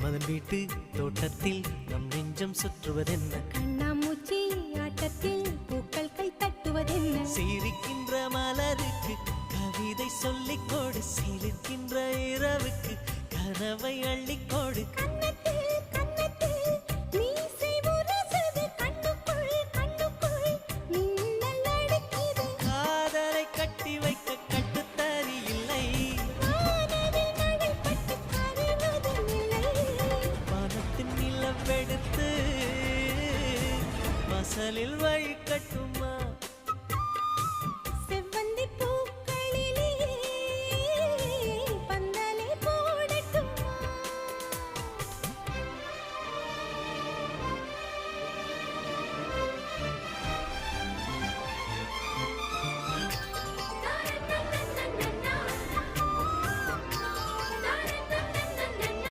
அதன் வீட்டு தோட்டத்தில் நம் நெஞ்சம் சுற்றுவதென்ன கண்ணாமூச்சி ஆட்டத்தில் பூக்கள் கை தட்டுவதென்ன சிரிக்கின்ற மலருக்கு கவிதை சொல்லிக்கோடு சிரிக்கின்ற இரவுக்கு கனவை அள்ளிக்கோடு காதலை கட்டி வைக்க கட்டுத்தறி இல்லை வானத்தின் நிலவெடுத்து வாசலில் வழி கட்டும்